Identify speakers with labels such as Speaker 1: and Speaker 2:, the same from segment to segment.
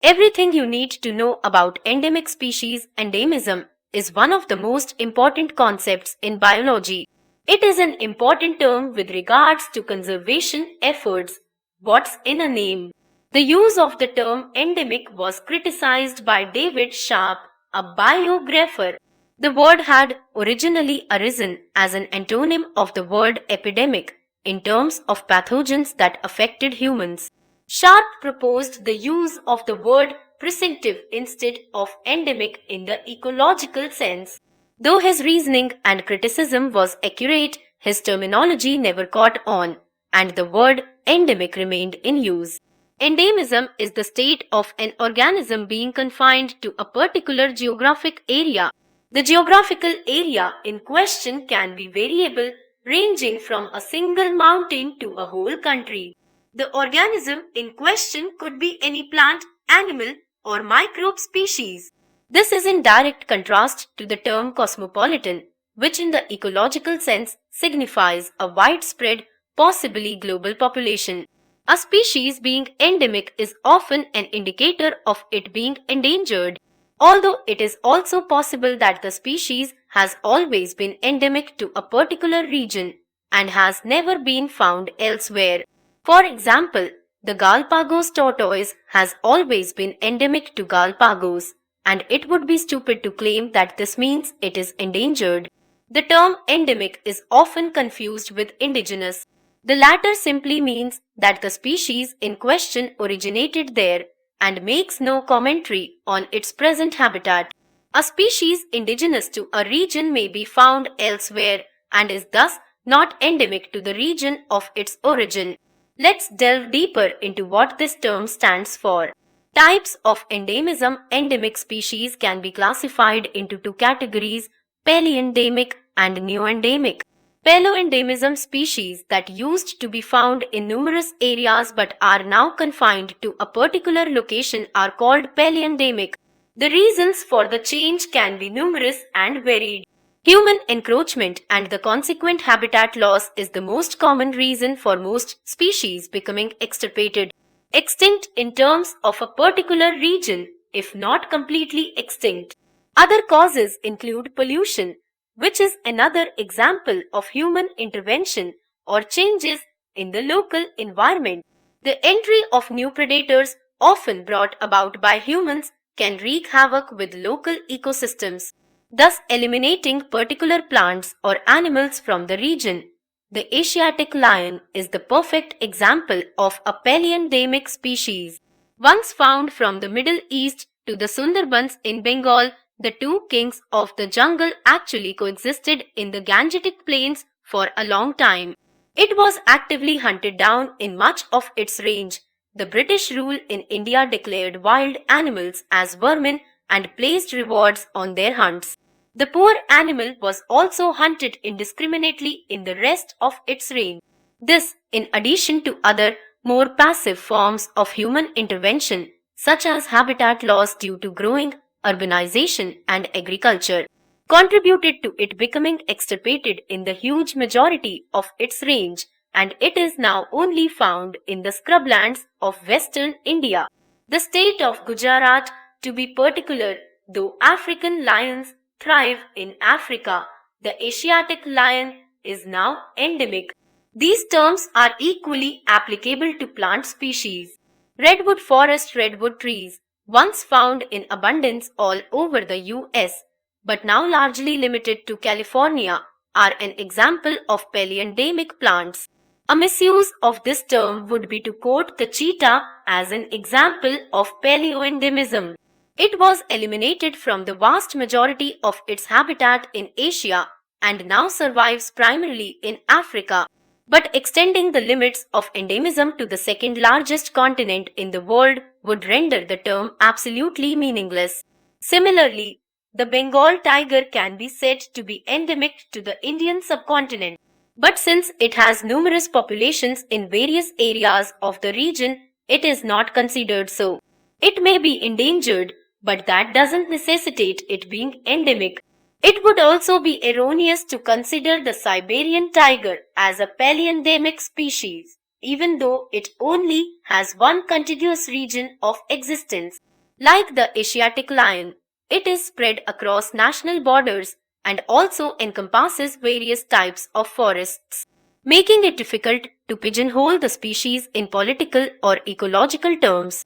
Speaker 1: Everything you need to know about endemic species endemism is one of the most important concepts in biology. It is an important term with regards to conservation efforts. What's in a name? The use of the term endemic was criticized by David Sharp, a biographer. The word had originally arisen as an antonym of the word epidemic in terms of pathogens that affected humans. Sharp proposed the use of the word presumptive instead of endemic in the ecological sense. Though his reasoning and criticism was accurate, his terminology never caught on, and the word endemic remained in use. Endemism is the state of an organism being confined to a particular geographic area. The geographical area in question can be variable, ranging from a single mountain to a whole country. The organism in question could be any plant, animal, or microbe species. This is in direct contrast to the term cosmopolitan, which in the ecological sense signifies a widespread, possibly global population. A species being endemic is often an indicator of it being endangered, although it is also possible that the species has always been endemic to a particular region and has never been found elsewhere. For example, the Galapagos tortoise has always been endemic to Galapagos, and it would be stupid to claim that this means it is endangered. The term endemic is often confused with indigenous. The latter simply means that the species in question originated there and makes no commentary on its present habitat. A species indigenous to a region may be found elsewhere and is thus not endemic to the region of its origin. Let's delve deeper into what this term stands for. Types of endemism. Endemic species can be classified into two categories, paleoendemic and neoendemic. Paleoendemism species that used to be found in numerous areas but are now confined to a particular location are called paleoendemic. The reasons for the change can be numerous and varied. Human encroachment and the consequent habitat loss is the most common reason for most species becoming extirpated. Extinct in terms of a particular region, if not completely extinct. Other causes include pollution, which is another example of human intervention or changes in the local environment. The entry of new predators, often brought about by humans, can wreak havoc with local ecosystems, thus eliminating particular plants or animals from the region. The Asiatic lion is the perfect example of a paleoendemic species. Once found from the Middle East to the Sundarbans in Bengal, the two kings of the jungle actually coexisted in the Gangetic plains for a long time. It was actively hunted down in much of its range. The British rule in India declared wild animals as vermin and placed rewards on their hunts. The poor animal was also hunted indiscriminately in the rest of its reign. This, in addition to other, more passive forms of human intervention, such as habitat loss due to growing urbanization and agriculture, contributed to it becoming extirpated in the huge majority of its range, and it is now only found in the scrublands of western India. The state of Gujarat, to be particular, though African lions thrive in Africa, the Asiatic lion is now endemic. These terms are equally applicable to plant species. Redwood forest redwood trees, once found in abundance all over the US, but now largely limited to California, are an example of paleoendemic plants. A misuse of this term would be to quote the cheetah as an example of paleoendemism. It was eliminated from the vast majority of its habitat in Asia and now survives primarily in Africa. But extending the limits of endemism to the second largest continent in the world would render the term absolutely meaningless. Similarly, the Bengal tiger can be said to be endemic to the Indian subcontinent. But since it has numerous populations in various areas of the region, it is not considered so. It may be endangered, but that doesn't necessitate it being endemic. It would also be erroneous to consider the Siberian tiger as a paleoendemic species, even though it only has one contiguous region of existence. Like the Asiatic lion, it is spread across national borders and also encompasses various types of forests, making it difficult to pigeonhole the species in political or ecological terms.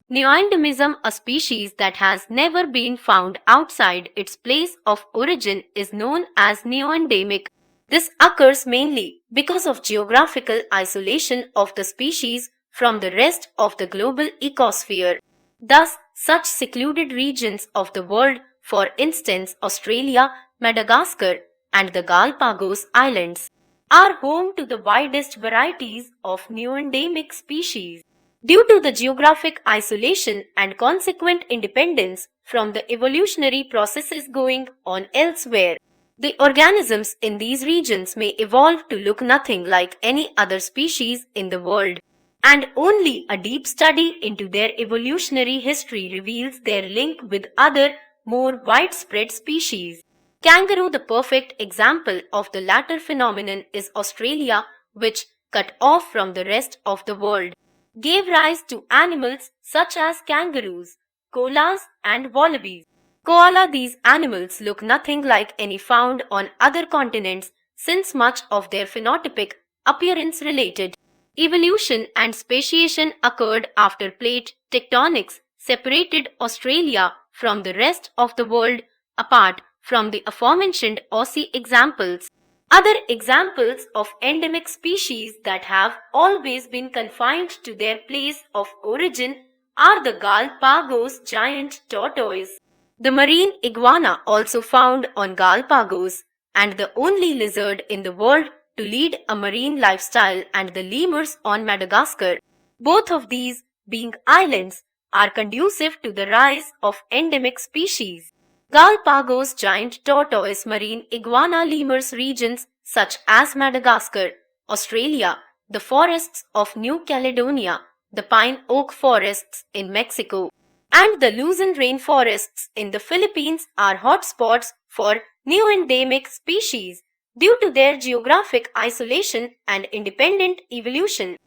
Speaker 1: Neoendemism, a species that has never been found outside its place of origin, is known as neoendemic. This occurs mainly because of geographical isolation of the species from the rest of the global ecosphere. Thus, such secluded regions of the world, for instance Australia, Madagascar, and the Galapagos Islands, are home to the widest varieties of neoendemic species. Due to the geographic isolation and consequent independence from the evolutionary processes going on elsewhere, the organisms in these regions may evolve to look nothing like any other species in the world, and only a deep study into their evolutionary history reveals their link with other, more widespread species. Kangaroo, the perfect example of the latter phenomenon, is Australia, which, cut off from the rest of the world, gave rise to animals such as kangaroos, koalas, and wallabies. Koala, these animals look nothing like any found on other continents since much of their phenotypic appearance related evolution and speciation occurred after plate tectonics separated Australia from the rest of the world. Apart from the aforementioned Aussie examples, other examples of endemic species that have always been confined to their place of origin are the Galapagos giant tortoise, the marine iguana also found on Galapagos, and the only lizard in the world to lead a marine lifestyle, and the lemurs on Madagascar. Both of these, being islands, are conducive to the rise of endemic species. Galapagos giant tortoise, marine iguana, lemurs regions such as Madagascar, Australia, the forests of New Caledonia, the pine oak forests in Mexico, and the Luzon rainforests in the Philippines are hotspots for neoendemic species due to their geographic isolation and independent evolution.